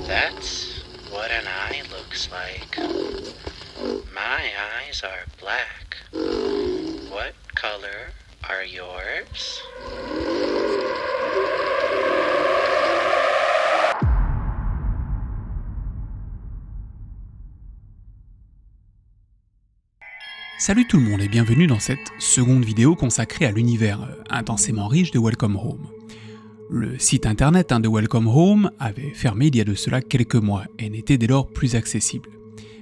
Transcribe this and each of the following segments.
That's what an eye looks like. My eyes are black. What color are yours? Salut tout le monde et bienvenue dans cette seconde vidéo consacrée à l'univers intensément riche de Welcome Home. Le site internet de Welcome Home avait fermé il y a de cela quelques mois et n'était dès lors plus accessible.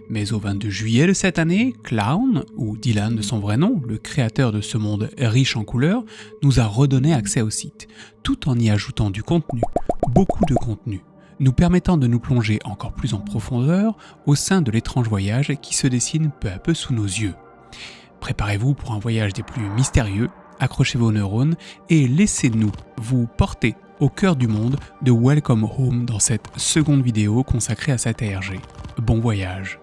Mais au 22 juillet de cette année, Clown, ou Dylan de son vrai nom, le créateur de ce monde riche en couleurs, nous a redonné accès au site, tout en y ajoutant du contenu, beaucoup de contenu, nous permettant de nous plonger encore plus en profondeur au sein de l'étrange voyage qui se dessine peu à peu sous nos yeux. Préparez-vous pour un voyage des plus mystérieux, accrochez vos neurones et laissez-nous vous porter au cœur du monde de Welcome Home dans cette seconde vidéo consacrée à cette ARG. Bon voyage.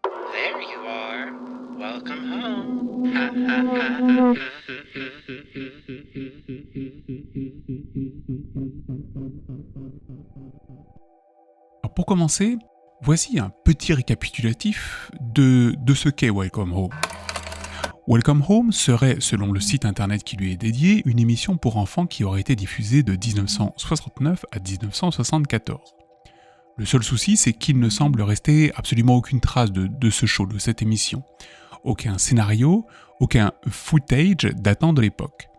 There you are. Welcome home. Ha ha ha ha. Alors pour commencer, voici un petit récapitulatif de ce qu'est Welcome Home. Welcome Home serait, selon le site internet qui lui est dédié, une émission pour enfants qui aurait été diffusée de 1969 à 1974. Le seul souci, c'est qu'il ne semble rester absolument aucune trace de ce show, de cette émission. Aucun scénario, aucun footage datant de l'époque.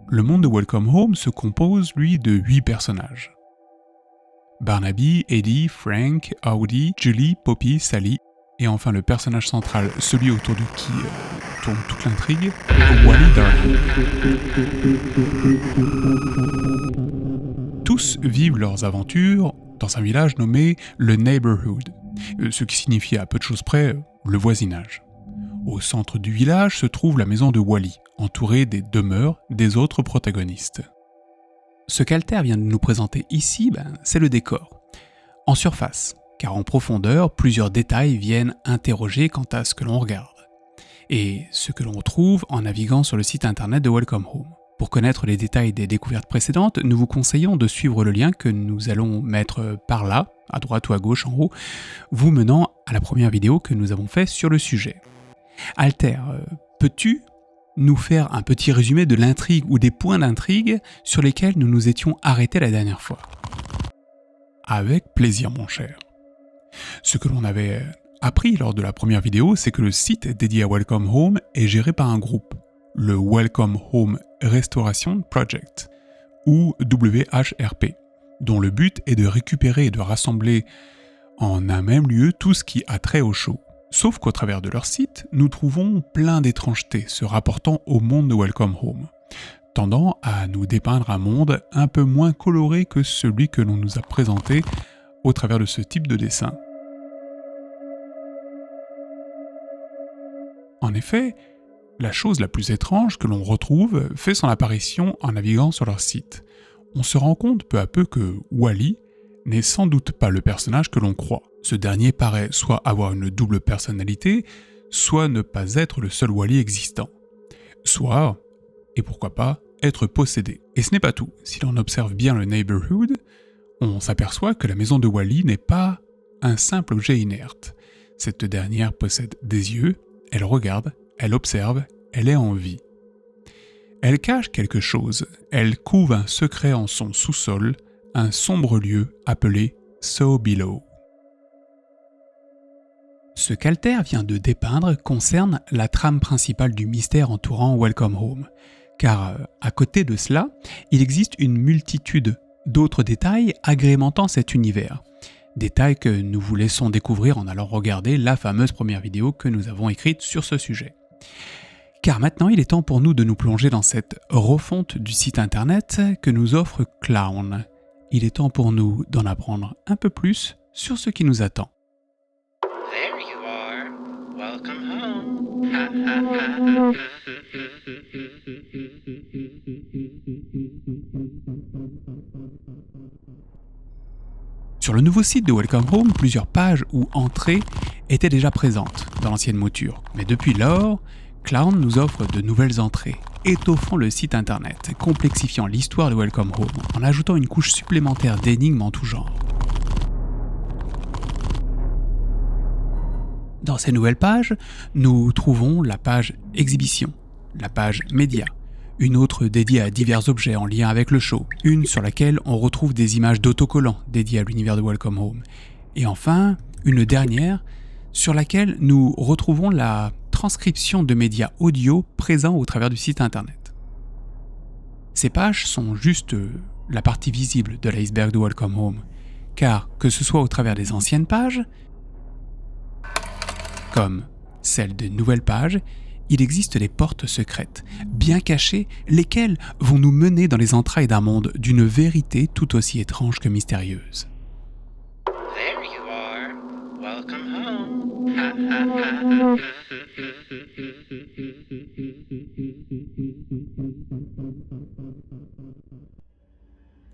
Le monde de Welcome Home se compose, lui, de 8 personnages. Barnaby, Eddie, Frank, Audie, Julie, Poppy, Sally, et enfin le personnage central, celui autour de qui tourne toute l'intrigue, Wally Darling. Tous vivent leurs aventures dans un village nommé le Neighborhood, ce qui signifie à peu de choses près le voisinage. Au centre du village se trouve la maison de Wally, entourée des demeures des autres protagonistes. Ce qu'Alter vient de nous présenter ici, c'est le décor. En surface, car en profondeur, plusieurs détails viennent interroger quant à ce que l'on regarde. Et ce que l'on retrouve en naviguant sur le site internet de Welcome Home. Pour connaître les détails des découvertes précédentes, nous vous conseillons de suivre le lien que nous allons mettre par là, à droite ou à gauche en haut, vous menant à la première vidéo que nous avons faite sur le sujet. Alter, peux-tu nous faire un petit résumé de l'intrigue ou des points d'intrigue sur lesquels nous nous étions arrêtés la dernière fois? Avec plaisir, mon cher. Ce que l'on avait appris lors de la première vidéo, c'est que le site dédié à Welcome Home est géré par un groupe, le Welcome Home Restoration Project, ou WHRP, dont le but est de récupérer et de rassembler en un même lieu tout ce qui a trait au show. Sauf qu'au travers de leur site, nous trouvons plein d'étrangetés se rapportant au monde de Welcome Home, tendant à nous dépeindre un monde un peu moins coloré que celui que l'on nous a présenté au travers de ce type de dessin. En effet, la chose la plus étrange que l'on retrouve fait son apparition en naviguant sur leur site. On se rend compte peu à peu que Wally n'est sans doute pas le personnage que l'on croit. Ce dernier paraît soit avoir une double personnalité, soit ne pas être le seul Wally existant. Soit, et pourquoi pas, être possédé. Et ce n'est pas tout. Si l'on observe bien le Neighborhood, on s'aperçoit que la maison de Wally n'est pas un simple objet inerte. Cette dernière possède des yeux, elle regarde, elle observe, elle est en vie. Elle cache quelque chose, elle couve un secret en son sous-sol, un sombre lieu appelé So Below. Ce qu'Alter vient de dépeindre concerne la trame principale du mystère entourant Welcome Home, car à côté de cela, il existe une multitude d'autres détails agrémentant cet univers. Détails que nous vous laissons découvrir en allant regarder la fameuse première vidéo que nous avons écrite sur ce sujet. Car maintenant, il est temps pour nous de nous plonger dans cette refonte du site internet que nous offre Clown. Il est temps pour nous d'en apprendre un peu plus sur ce qui nous attend. There you are. Welcome home. Ha ha ha ha. Sur le nouveau site de Welcome Home, plusieurs pages ou entrées étaient déjà présentes dans l'ancienne mouture. Mais depuis lors, Clown nous offre de nouvelles entrées, étoffant le site internet, complexifiant l'histoire de Welcome Home, en ajoutant une couche supplémentaire d'énigmes en tout genre. Dans ces nouvelles pages, nous trouvons la page Exhibition, la page Média, une autre dédiée à divers objets en lien avec le show, une sur laquelle on retrouve des images d'autocollants dédiées à l'univers de Welcome Home, et enfin, une dernière sur laquelle nous retrouvons la transcription de médias audio présents au travers du site internet. Ces pages sont juste la partie visible de l'iceberg de Welcome Home, car que ce soit au travers des anciennes pages, comme celle de nouvelles pages, il existe des portes secrètes, bien cachées, lesquelles vont nous mener dans les entrailles d'un monde d'une vérité tout aussi étrange que mystérieuse. There you are. Welcome home. Ha ha ha ha.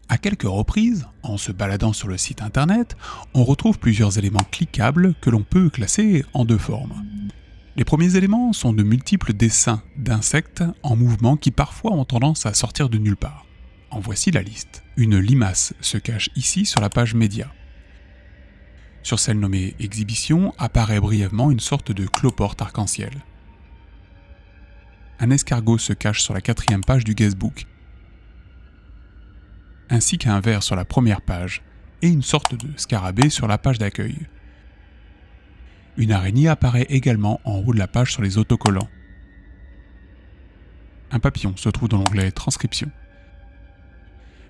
À quelques reprises, en se baladant sur le site internet, on retrouve plusieurs éléments cliquables que l'on peut classer en deux formes. Les premiers éléments sont de multiples dessins d'insectes en mouvement qui parfois ont tendance à sortir de nulle part. En voici la liste. Une limace se cache ici sur la page Média. Sur celle nommée Exhibition apparaît brièvement une sorte de cloporte arc-en-ciel. Un escargot se cache sur la 4e page du guestbook, ainsi qu'un ver sur la première page et une sorte de scarabée sur la page d'accueil. Une araignée apparaît également en haut de la page sur les autocollants. Un papillon se trouve dans l'onglet Transcription,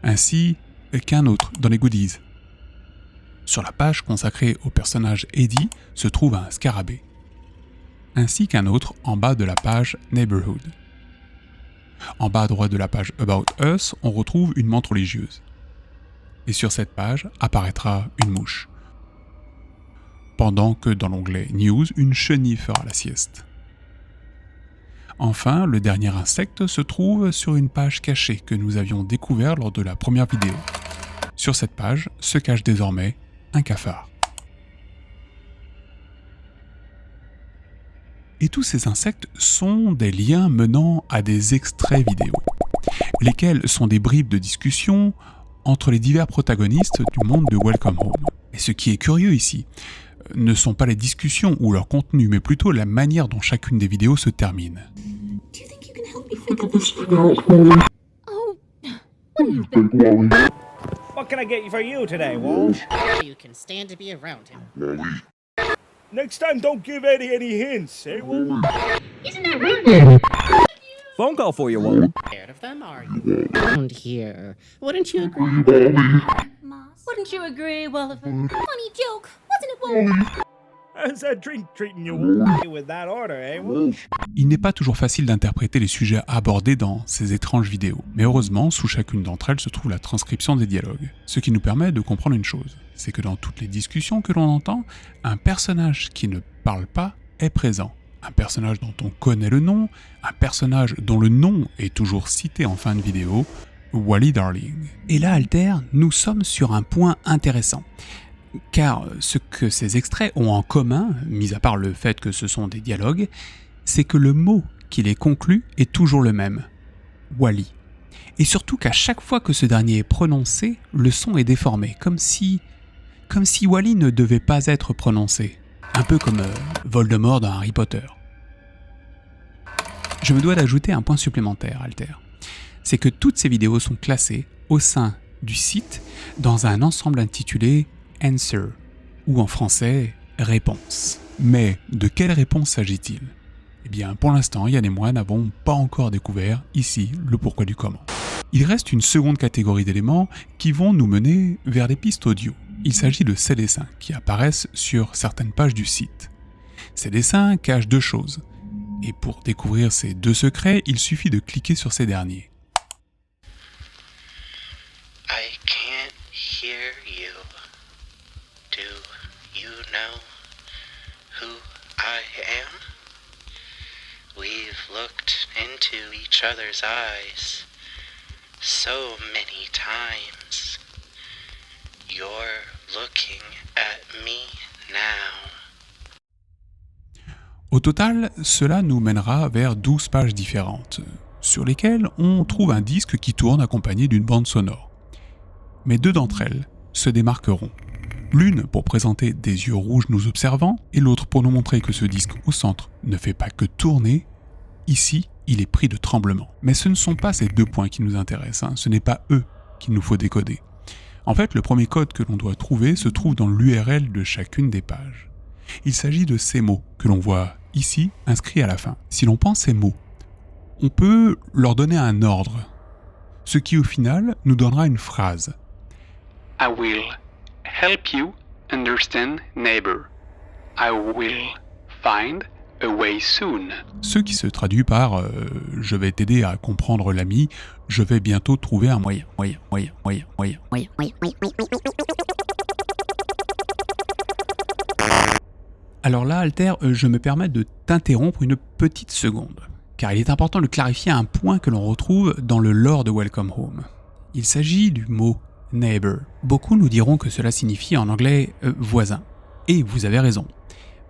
ainsi qu'un autre dans les goodies. Sur la page consacrée au personnage Eddie se trouve un scarabée, ainsi qu'un autre en bas de la page Neighborhood. En bas à droite de la page About Us, on retrouve une menthe religieuse. Et sur cette page apparaîtra une mouche. Pendant que dans l'onglet News, une chenille fera la sieste. Enfin, le dernier insecte se trouve sur une page cachée que nous avions découvert lors de la première vidéo. Sur cette page se cache désormais un cafard. Et tous ces insectes sont des liens menant à des extraits vidéo, lesquels sont des bribes de discussion entre les divers protagonistes du monde de Welcome Home. Et ce qui est curieux ici, ne sont pas les discussions ou leur contenu, mais plutôt la manière dont chacune des vidéos se termine. What can I get for you today, Walsh? You can stand to be around him. Next time, don't give Eddie any hints, eh, Walsh? Isn't that rude? Phone call for you, Walsh. Scared of them, are you? Around here. Wouldn't you agree? Moss. Wouldn't you agree, Welliver? Funny joke, wasn't it, Wally? How's that drink treating you, Walsh? With that order, eh, Walsh? Il n'est pas toujours facile d'interpréter les sujets abordés dans ces étranges vidéos, mais heureusement, sous chacune d'entre elles se trouve la transcription des dialogues, ce qui nous permet de comprendre une chose, c'est que dans toutes les discussions que l'on entend, un personnage qui ne parle pas est présent. Un personnage dont on connaît le nom, un personnage dont le nom est toujours cité en fin de vidéo, Wally Darling. Et là, Alter, nous sommes sur un point intéressant. Car ce que ces extraits ont en commun, mis à part le fait que ce sont des dialogues, c'est que le mot qui les conclut est toujours le même, Wally. Et surtout qu'à chaque fois que ce dernier est prononcé, le son est déformé, comme si Wally ne devait pas être prononcé. Un peu comme Voldemort dans Harry Potter. Je me dois d'ajouter un point supplémentaire, Alter. C'est que toutes ces vidéos sont classées au sein du site dans un ensemble intitulé Answer, ou en français, réponse. Mais de quelle réponse s'agit-il ? Eh bien, pour l'instant, Yann et moi n'avons pas encore découvert ici le pourquoi du comment. Il reste une seconde catégorie d'éléments qui vont nous mener vers des pistes audio. Il s'agit de ces dessins qui apparaissent sur certaines pages du site. Ces dessins cachent deux choses, et pour découvrir ces deux secrets, il suffit de cliquer sur ces derniers. I can't hear you. Do you know who I am? We've looked into each other's eyes so many times. You're looking at me now. Au total, cela nous mènera vers 12 pages différentes, sur lesquelles on trouve un disque qui tourne accompagné d'une bande sonore. Mais 2 d'entre elles se démarqueront. L'une pour présenter des yeux rouges nous observant, et l'autre pour nous montrer que ce disque au centre ne fait pas que tourner. Ici, il est pris de tremblement. Mais ce ne sont pas ces 2 points qui nous intéressent, ce n'est pas eux qu'il nous faut décoder. En fait, le premier code que l'on doit trouver se trouve dans l'URL de chacune des pages. Il s'agit de ces mots que l'on voit ici inscrits à la fin. Si l'on pense ces mots, on peut leur donner un ordre, ce qui au final nous donnera une phrase. I will help you understand neighbor. I will find a way soon. Ce qui se traduit par je vais t'aider à comprendre l'ami, je vais bientôt trouver un moyen. Alors là, Alter, je me permets de t'interrompre une petite seconde, car il est important de clarifier un point que l'on retrouve dans le lore de Welcome Home. Il s'agit du mot neighbor. Beaucoup nous diront que cela signifie en anglais voisin. Et vous avez raison.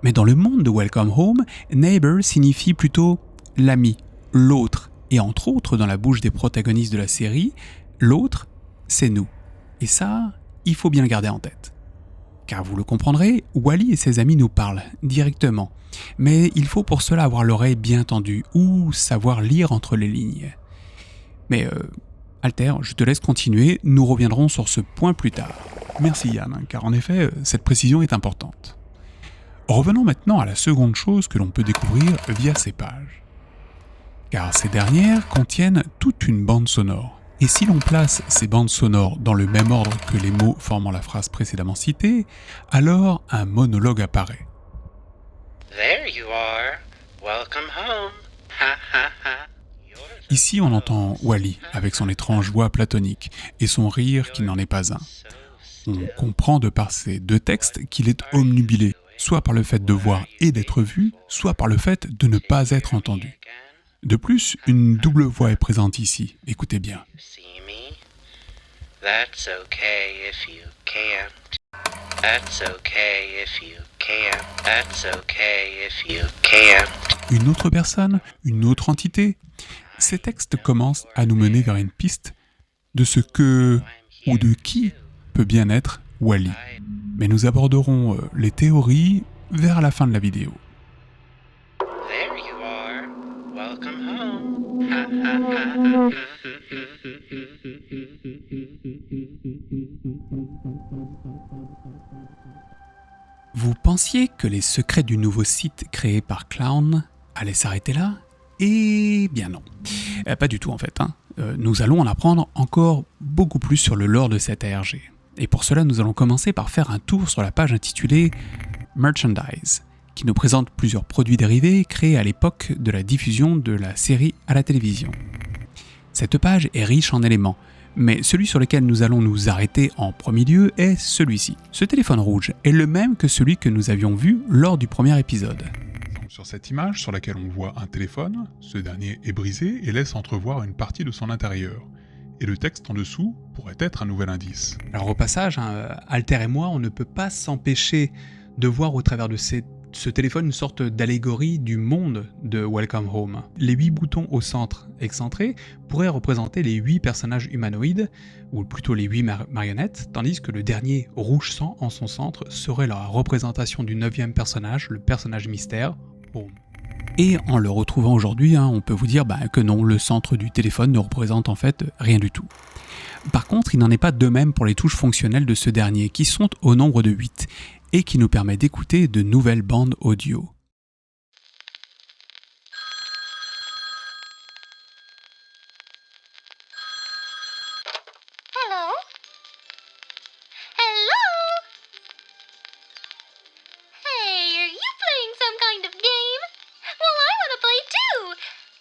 Mais dans le monde de Welcome Home, neighbor signifie plutôt l'ami, l'autre. Et entre autres, dans la bouche des protagonistes de la série, l'autre, c'est nous. Et ça, il faut bien le garder en tête. Car vous le comprendrez, Wally et ses amis nous parlent directement. Mais il faut pour cela avoir l'oreille bien tendue ou savoir lire entre les lignes. Mais Alter, je te laisse continuer, nous reviendrons sur ce point plus tard. Merci Yann, car en effet, cette précision est importante. Revenons maintenant à la seconde chose que l'on peut découvrir via ces pages. Car ces dernières contiennent toute une bande sonore. Et si l'on place ces bandes sonores dans le même ordre que les mots formant la phrase précédemment citée, alors un monologue apparaît. There you are. Welcome home. Ha ha ha. Ici, on entend Wally avec son étrange voix platonique et son rire qui n'en est pas un. On comprend de par ces 2 textes qu'il est omnubilé, soit par le fait de voir et d'être vu, soit par le fait de ne pas être entendu. De plus, une double voix est présente ici, écoutez bien. See me? That's okay if you can't. That's okay if you can't. That's okay if you can't. Une autre personne, une autre entité. Ces textes commencent à nous mener vers une piste de ce que ou de qui peut bien être Wally. Mais nous aborderons les théories vers la fin de la vidéo. There you are. Welcome home. Ha ha ha ha. Vous pensiez que les secrets du nouveau site créé par Clown allaient s'arrêter là ? Eh bien non. Pas du tout en fait. Nous allons en apprendre encore beaucoup plus sur le lore de cette ARG. Et pour cela, nous allons commencer par faire un tour sur la page intitulée Merchandise, qui nous présente plusieurs produits dérivés créés à l'époque de la diffusion de la série à la télévision. Cette page est riche en éléments, mais celui sur lequel nous allons nous arrêter en premier lieu est celui-ci. Ce téléphone rouge est le même que celui que nous avions vu lors du premier épisode. Sur cette image sur laquelle on voit un téléphone, ce dernier est brisé et laisse entrevoir une partie de son intérieur. Et le texte en dessous pourrait être un nouvel indice. Alors au passage, Alter et moi, on ne peut pas s'empêcher de voir au travers de ce téléphone une sorte d'allégorie du monde de Welcome Home. Les 8 boutons au centre excentrés pourraient représenter les 8 personnages humanoïdes, ou plutôt les 8 marionnettes, tandis que le dernier rouge sang en son centre serait la représentation du 9e personnage, le personnage mystère, Home. Et en le retrouvant aujourd'hui, on peut vous dire que non, le centre du téléphone ne représente en fait rien du tout. Par contre, il n'en est pas de même pour les touches fonctionnelles de ce dernier, qui sont au nombre de 8, et qui nous permet d'écouter de nouvelles bandes audio. Hello? Hello? Hey, are you playing some kind of game? Well, I want to play too.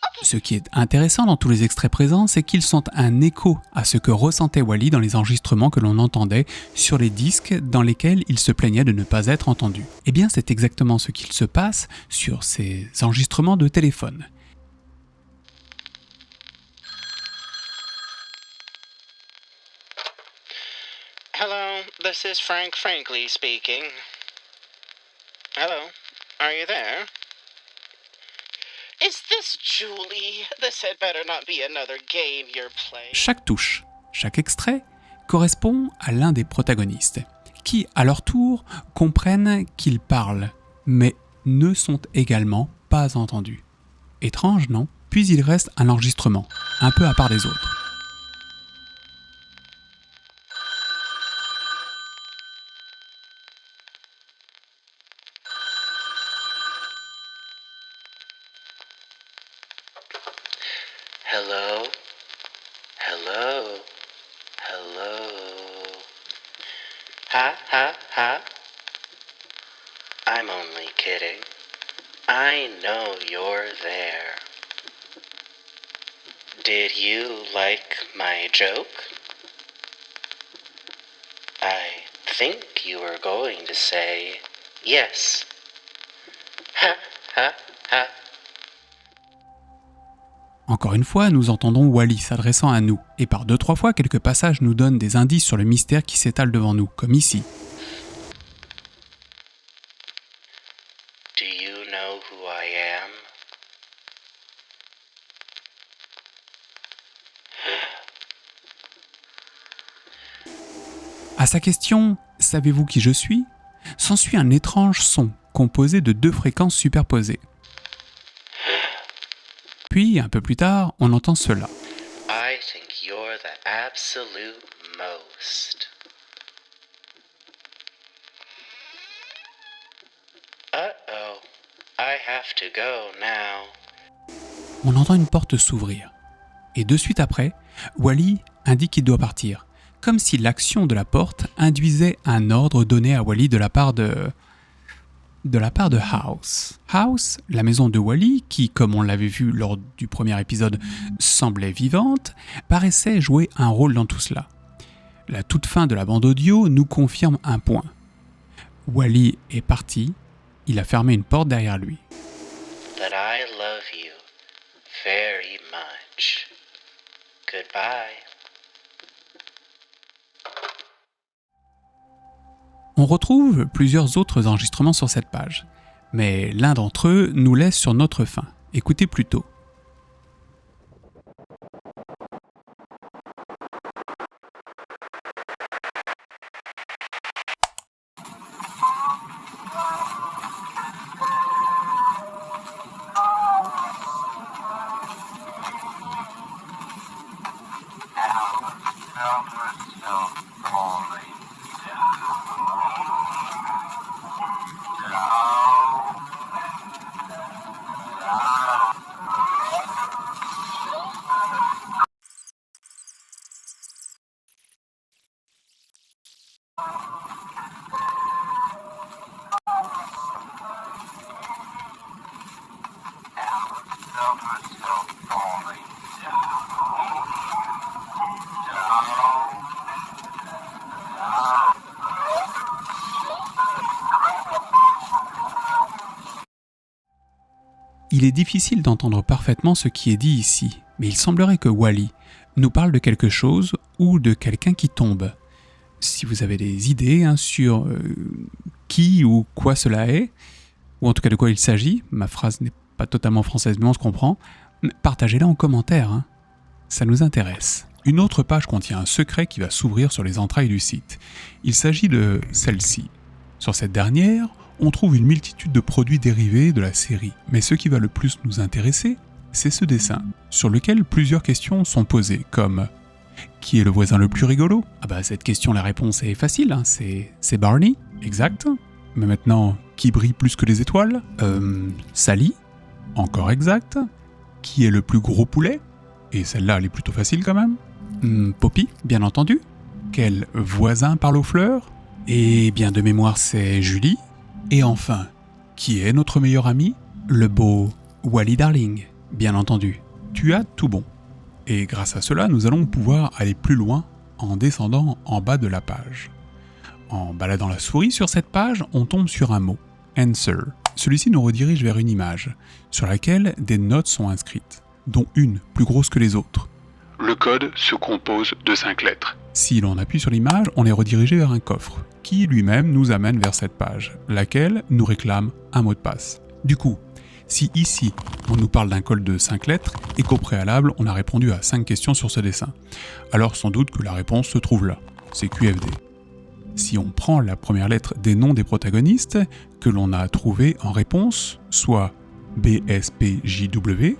Okay. Ce qui est intéressant dans tous les extraits présents, c'est qu'ils sont un écho à ce que ressentait Wally dans les enregistrements que l'on entendait sur les disques dans lesquels il se plaignait de ne pas être entendu. Eh bien, c'est exactement ce qu'il se passe sur ces enregistrements de téléphone. Hello, this is Frank Frankly speaking. Hello, are you there? Is this Julie? This had better not be another game you're playing. Chaque touche, chaque extrait correspond à l'un des protagonistes, qui, à leur tour, comprennent qu'ils parlent, mais ne sont également pas entendus. Étrange, non? Puis il reste un enregistrement, un peu à part des autres. Hello? Hello? Hello? Ha ha ha? I'm only kidding. I know you're there. Did you like my joke? I think you were going to say yes. Ha ha ha. Encore une fois, nous entendons Wally s'adressant à nous, et par 2-3 fois, quelques passages nous donnent des indices sur le mystère qui s'étale devant nous, comme ici. Do you know who I am? À sa question « Savez-vous qui je suis ?», s'ensuit un étrange son composé de 2 fréquences superposées. Puis, un peu plus tard, on entend cela. I think you're the absolute most. Uh-oh. I have to go now. On entend une porte s'ouvrir. Et de suite après, Wally indique qu'il doit partir, comme si l'action de la porte induisait un ordre donné à Wally de la part de House. House, la maison de Wally, qui, comme on l'avait vu lors du premier épisode, semblait vivante, paraissait jouer un rôle dans tout cela. La toute fin de la bande audio nous confirme un point. Wally est parti, il a fermé une porte derrière lui. That I love you very much. Goodbye. On retrouve plusieurs autres enregistrements sur cette page, mais l'un d'entre eux nous laisse sur notre faim. Écoutez plutôt. Il est difficile d'entendre parfaitement ce qui est dit ici, mais il semblerait que Wally nous parle de quelque chose ou de quelqu'un qui tombe. Si vous avez des idées sur qui ou quoi cela est, ou en tout cas de quoi il s'agit, ma phrase n'est pas totalement française mais on se comprend, partagez-la en commentaire, ça nous intéresse. Une autre page contient un secret qui va s'ouvrir sur les entrailles du site. Il s'agit de celle-ci. Sur cette dernière, on trouve une multitude de produits dérivés de la série. Mais ce qui va le plus nous intéresser, c'est ce dessin, sur lequel plusieurs questions sont posées, comme « Qui est le voisin le plus rigolo ?» Cette question, la réponse est facile, c'est Barney, exact. Mais maintenant, qui brille plus que les étoiles ? Sally, encore exact. Qui est le plus gros poulet ? Et celle-là, elle est plutôt facile quand même. Poppy, bien entendu. Quel voisin parle aux fleurs ? Et bien de mémoire, c'est Julie. Et enfin, qui est notre meilleur ami ? Le beau Wally Darling, bien entendu. Tu as tout bon. Et grâce à cela, nous allons pouvoir aller plus loin en descendant en bas de la page. En baladant la souris sur cette page, on tombe sur un mot, Answer. Celui-ci nous redirige vers une image, sur laquelle des notes sont inscrites, dont une plus grosse que les autres. Le code se compose de 5 lettres. Si l'on appuie sur l'image, on est redirigé vers un coffre, qui lui-même nous amène vers cette page, laquelle nous réclame un mot de passe. Du coup, Si ici, on nous parle d'un code de 5 lettres et qu'au préalable, on a répondu à 5 questions sur ce dessin, alors sans doute que la réponse se trouve là, c'est QFD. Si on prend la première lettre des noms des protagonistes que l'on a trouvés en réponse, soit BSPJW,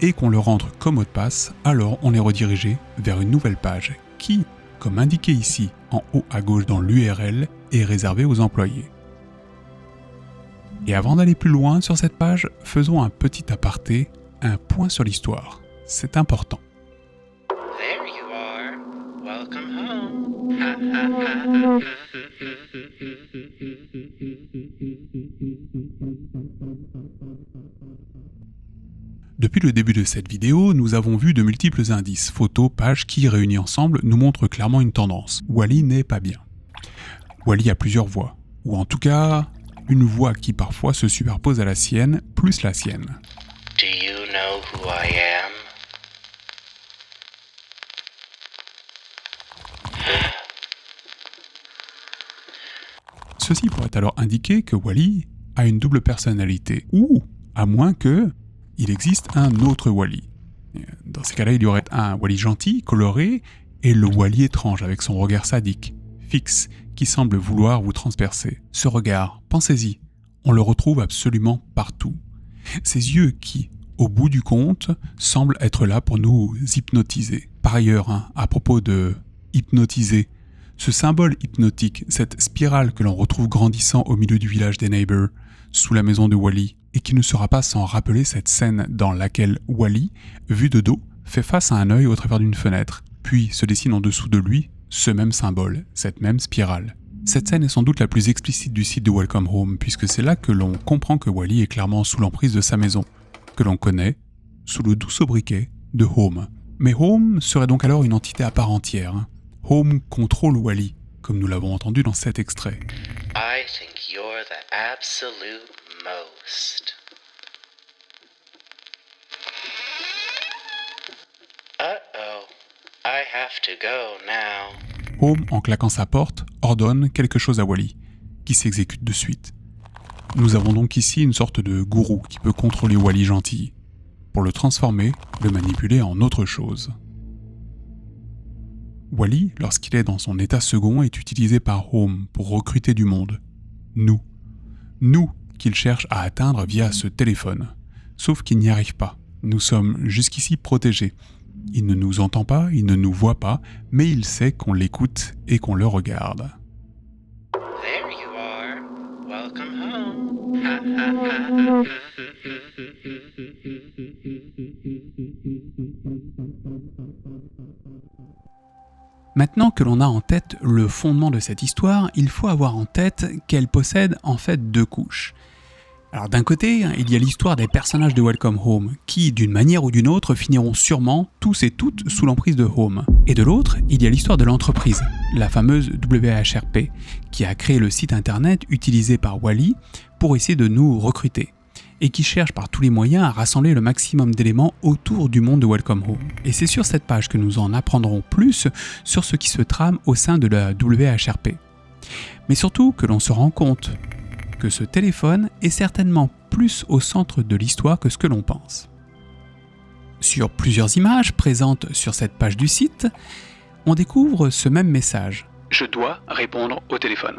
et qu'on leur rentre comme mot de passe, alors on est redirigé vers une nouvelle page qui, comme indiqué ici en haut à gauche dans l'URL, est réservée aux employés. Et avant d'aller plus loin sur cette page, faisons un petit aparté, un point sur l'histoire. C'est important. There you are. Welcome home. Ha ha ha ha. Depuis le début de cette vidéo, nous avons vu de multiples indices, photos, pages qui, réunis ensemble, nous montrent clairement une tendance. Wally n'est pas bien. Wally a plusieurs voix, ou en tout cas, une voix qui parfois se superpose à la sienne, plus la sienne. Do you know who I am? Ceci pourrait alors indiquer que Wally a une double personnalité, ou, à moins que, il existe un autre Wally. Dans ces cas-là, il y aurait un Wally gentil, coloré, et le Wally étrange avec son regard sadique, fixe, qui semble vouloir vous transpercer. Ce regard, pensez-y, on le retrouve absolument partout. Ces yeux qui, au bout du compte, semblent être là pour nous hypnotiser. Par ailleurs, à propos de hypnotiser, ce symbole hypnotique, cette spirale que l'on retrouve grandissant au milieu du village des Neighbors, sous la maison de Wally, et qui ne sera pas sans rappeler cette scène dans laquelle Wally, vu de dos, fait face à un œil au travers d'une fenêtre, puis se dessine en dessous de lui ce même symbole, cette même spirale. Cette scène est sans doute la plus explicite du site de Welcome Home, puisque c'est là que l'on comprend que Wally est clairement sous l'emprise de sa maison, que l'on connaît sous le doux sobriquet de Home. Mais Home serait donc alors une entité à part entière. Home contrôle Wally, comme nous l'avons entendu dans cet extrait. I think you're the absolute most. Uh-oh. I have to go now. Home, en claquant sa porte, ordonne quelque chose à Wally, qui s'exécute de suite. Nous avons donc ici une sorte de gourou qui peut contrôler Wally gentil, pour le transformer, le manipuler en autre chose. Wally, lorsqu'il est dans son état second, est utilisé par Home pour recruter du monde. Nous qu'il cherche à atteindre via ce téléphone. Sauf qu'il n'y arrive pas. Nous sommes jusqu'ici protégés. Il ne nous entend pas, il ne nous voit pas, mais il sait qu'on l'écoute et qu'on le regarde. There you are. Welcome home. Ha ha ha ha. Maintenant que l'on a en tête le fondement de cette histoire, il faut avoir en tête qu'elle possède en fait deux couches. Alors d'un côté, il y a l'histoire des personnages de Welcome Home, qui d'une manière ou d'une autre finiront sûrement tous et toutes sous l'emprise de Home. Et de l'autre, il y a l'histoire de l'entreprise, la fameuse WHRP, qui a créé le site internet utilisé par Wally pour essayer de nous recruter, et qui cherche par tous les moyens à rassembler le maximum d'éléments autour du monde de Welcome Home. Et c'est sur cette page que nous en apprendrons plus sur ce qui se trame au sein de la WHRP. Mais surtout que l'on se rend compte que ce téléphone est certainement plus au centre de l'histoire que ce que l'on pense. Sur plusieurs images présentes sur cette page du site, on découvre ce même message. Je dois répondre au téléphone.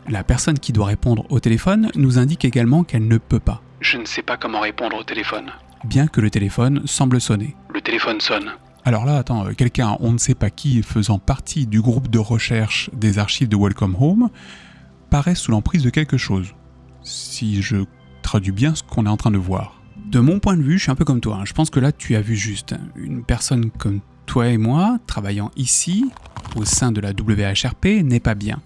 La personne qui doit répondre au téléphone nous indique également qu'elle ne peut pas, Je ne sais pas comment répondre au téléphone. bien que le téléphone semble sonner. Le téléphone sonne. Alors là, attends, quelqu'un, on ne sait pas qui, faisant partie du groupe de recherche des archives de Welcome Home, paraît sous l'emprise de quelque chose. Si je traduis bien ce qu'on est en train de voir. De mon point de vue, je suis un peu comme toi. Je pense que là, tu as vu juste une personne comme toi et moi, travaillant ici, au sein de la WHRP, n'est pas bien.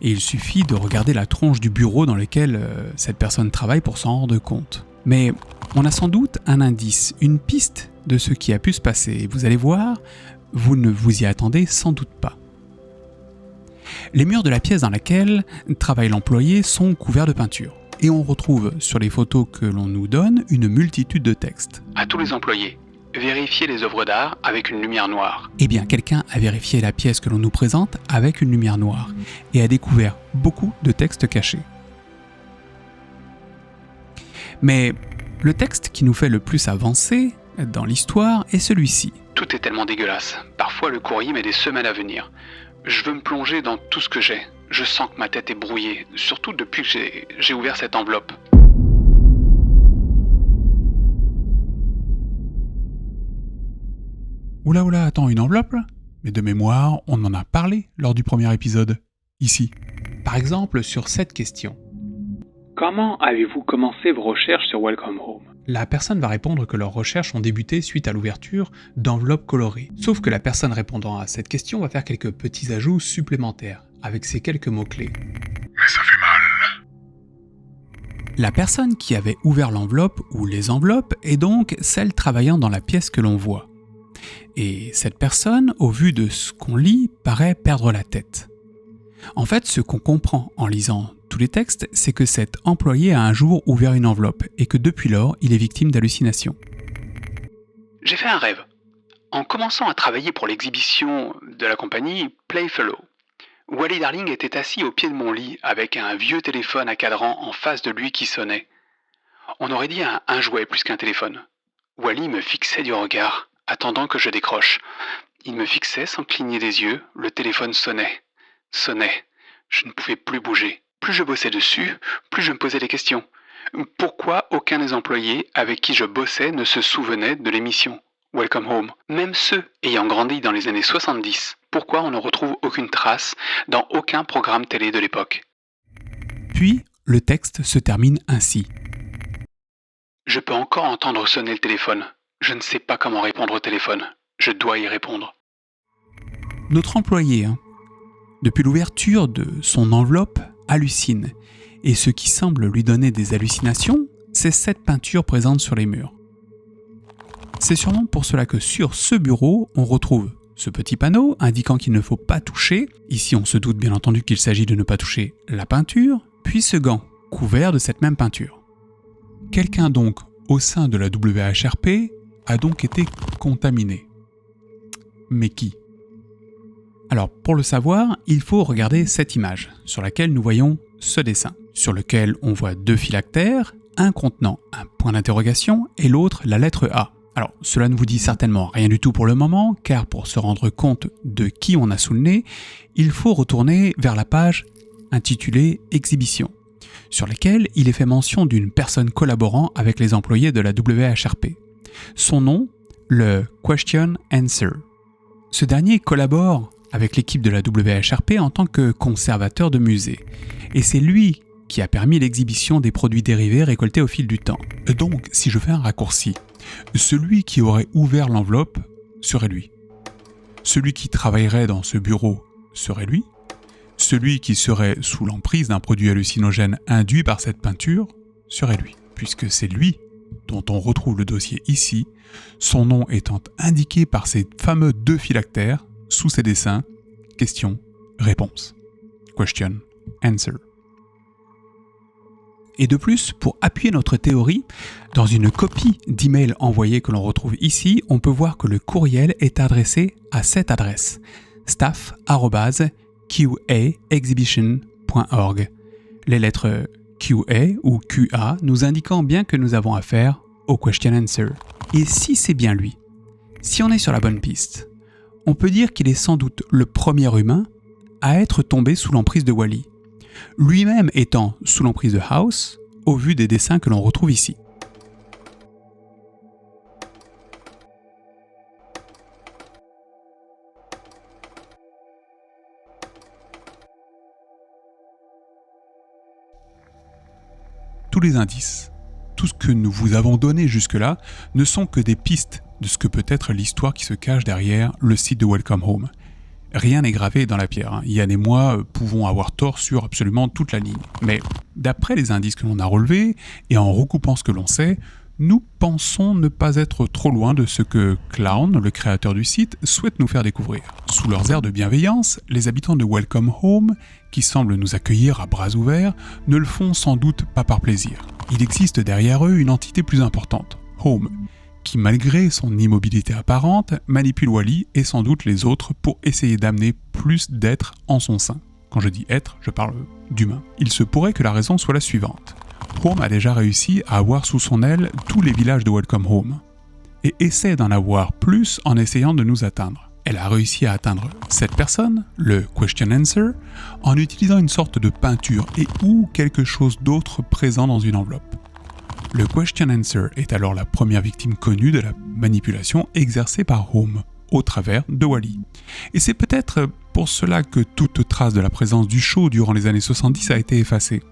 Et il suffit de regarder la tronche du bureau dans lequel cette personne travaille pour s'en rendre compte. Mais on a sans doute un indice, une piste de ce qui a pu se passer. Et vous allez voir, vous ne vous y attendez sans doute pas. Les murs de la pièce dans laquelle travaille l'employé sont couverts de peinture. Et on retrouve sur les photos que l'on nous donne une multitude de textes. À tous les employés, vérifiez les œuvres d'art avec une lumière noire. Eh bien, quelqu'un a vérifié la pièce que l'on nous présente avec une lumière noire et a découvert beaucoup de textes cachés. Mais le texte qui nous fait le plus avancer dans l'histoire est celui-ci. Tout est tellement dégueulasse. Parfois, le courrier met des semaines à venir. Je veux me plonger dans tout ce que j'ai. Je sens que ma tête est brouillée, surtout depuis que j'ai ouvert cette enveloppe. Oula, attends, une enveloppe là ? Mais de mémoire, on en a parlé lors du premier épisode, ici. Par exemple, sur cette question. Comment avez-vous commencé vos recherches sur Welcome Home ? La personne va répondre que leurs recherches ont débuté suite à l'ouverture d'enveloppes colorées. Sauf que la personne répondant à cette question va faire quelques petits ajouts supplémentaires, avec ces quelques mots-clés. Mais ça fait mal. La personne qui avait ouvert l'enveloppe ou les enveloppes est donc celle travaillant dans la pièce que l'on voit. Et cette personne, au vu de ce qu'on lit, paraît perdre la tête. En fait, ce qu'on comprend en lisant tous les textes, c'est que cet employé a un jour ouvert une enveloppe et que depuis lors, il est victime d'hallucinations. J'ai fait un rêve. En commençant à travailler pour l'exhibition de la compagnie Playfellow, Wally Darling était assis au pied de mon lit avec un vieux téléphone à cadran en face de lui qui sonnait. On aurait dit un jouet plus qu'un téléphone. Wally me fixait du regard, attendant que je décroche. Il me fixait sans cligner des yeux, le téléphone sonnait. Je ne pouvais plus bouger. Plus je bossais dessus, plus je me posais des questions. Pourquoi aucun des employés avec qui je bossais ne se souvenait de l'émission Welcome Home ? Même ceux ayant grandi dans les années 70, pourquoi on ne retrouve aucune trace dans aucun programme télé de l'époque ? Puis, le texte se termine ainsi. Je peux encore entendre sonner le téléphone. Je ne sais pas comment répondre au téléphone. Je dois y répondre. Notre employé, depuis l'ouverture de son enveloppe, hallucine. Et ce qui semble lui donner des hallucinations, c'est cette peinture présente sur les murs. C'est sûrement pour cela que sur ce bureau, on retrouve ce petit panneau indiquant qu'il ne faut pas toucher. Ici, on se doute bien entendu qu'il s'agit de ne pas toucher la peinture, puis ce gant, couvert de cette même peinture. Quelqu'un donc, au sein de la WHRP, a donc été contaminé. Mais qui ? Alors, pour le savoir, il faut regarder cette image, sur laquelle nous voyons ce dessin, sur lequel on voit deux phylactères, un contenant un point d'interrogation et l'autre la lettre A. Alors, cela ne vous dit certainement rien du tout pour le moment, car pour se rendre compte de qui on a sous le nez, il faut retourner vers la page intitulée « Exhibition », sur laquelle il est fait mention d'une personne collaborant avec les employés de la WHRP. Son nom, le Question Answer. Ce dernier collabore avec l'équipe de la WHRP en tant que conservateur de musée. Et c'est lui qui a permis l'exhibition des produits dérivés récoltés au fil du temps. Donc, si je fais un raccourci, celui qui aurait ouvert l'enveloppe serait lui. Celui qui travaillerait dans ce bureau serait lui. Celui qui serait sous l'emprise d'un produit hallucinogène induit par cette peinture serait lui, puisque c'est lui dont on retrouve le dossier ici, son nom étant indiqué par ces fameux deux phylactères sous ces dessins, question, réponse. Question, answer. Et de plus, pour appuyer notre théorie, dans une copie d'email envoyé que l'on retrouve ici, on peut voir que le courriel est adressé à cette adresse, staff@qaexhibition.org. Les lettres QA ou QA nous indiquant bien que nous avons affaire au question answer. Et si c'est bien lui, si on est sur la bonne piste, on peut dire qu'il est sans doute le premier humain à être tombé sous l'emprise de Wally, lui-même étant sous l'emprise de House, au vu des dessins que l'on retrouve ici. Tous les indices, tout ce que nous vous avons donné jusque-là, ne sont que des pistes de ce que peut être l'histoire qui se cache derrière le site de Welcome Home. Rien n'est gravé dans la pierre. Yann et moi pouvons avoir tort sur absolument toute la ligne. Mais d'après les indices que l'on a relevés, et en recoupant ce que l'on sait, nous pensons ne pas être trop loin de ce que Clown, le créateur du site, souhaite nous faire découvrir. Sous leurs airs de bienveillance, les habitants de Welcome Home, qui semblent nous accueillir à bras ouverts, ne le font sans doute pas par plaisir. Il existe derrière eux une entité plus importante, Home, qui malgré son immobilité apparente, manipule Wally et sans doute les autres pour essayer d'amener plus d'êtres en son sein. Quand je dis être, je parle d'humain. Il se pourrait que la raison soit la suivante. Home a déjà réussi à avoir sous son aile tous les villages de Welcome Home, et essaie d'en avoir plus en essayant de nous atteindre. Elle a réussi à atteindre cette personne, le Question Answer, en utilisant une sorte de peinture et ou quelque chose d'autre présent dans une enveloppe. Le Question Answer est alors la première victime connue de la manipulation exercée par Home, au travers de Wally. Et c'est peut-être pour cela que toute trace de la présence du show durant les années 70 a été effacée.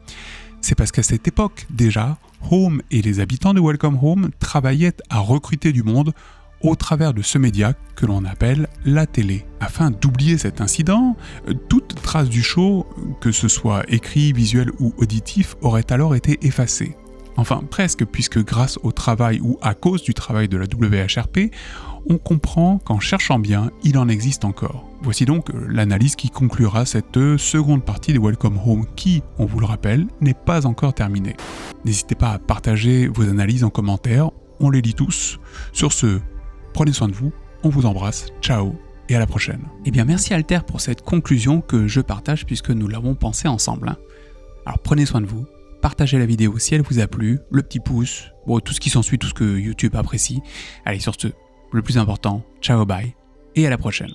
C'est parce qu'à cette époque, déjà, Home et les habitants de Welcome Home travaillaient à recruter du monde au travers de ce média que l'on appelle la télé. Afin d'oublier cet incident, toute trace du show, que ce soit écrit, visuel ou auditif, aurait alors été effacée. Enfin, presque, puisque grâce au travail ou à cause du travail de la WHRP, on comprend qu'en cherchant bien, il en existe encore. Voici donc l'analyse qui conclura cette seconde partie de Welcome Home qui, on vous le rappelle, n'est pas encore terminée. N'hésitez pas à partager vos analyses en commentaire, on les lit tous. Sur ce, prenez soin de vous, on vous embrasse, ciao et à la prochaine. Eh bien merci Alter pour cette conclusion que je partage puisque nous l'avons pensée ensemble. Alors prenez soin de vous. Partagez la vidéo si elle vous a plu, le petit pouce, bon, tout ce qui s'ensuit, tout ce que YouTube apprécie. Allez, sur ce, le plus important, ciao, bye, et à la prochaine.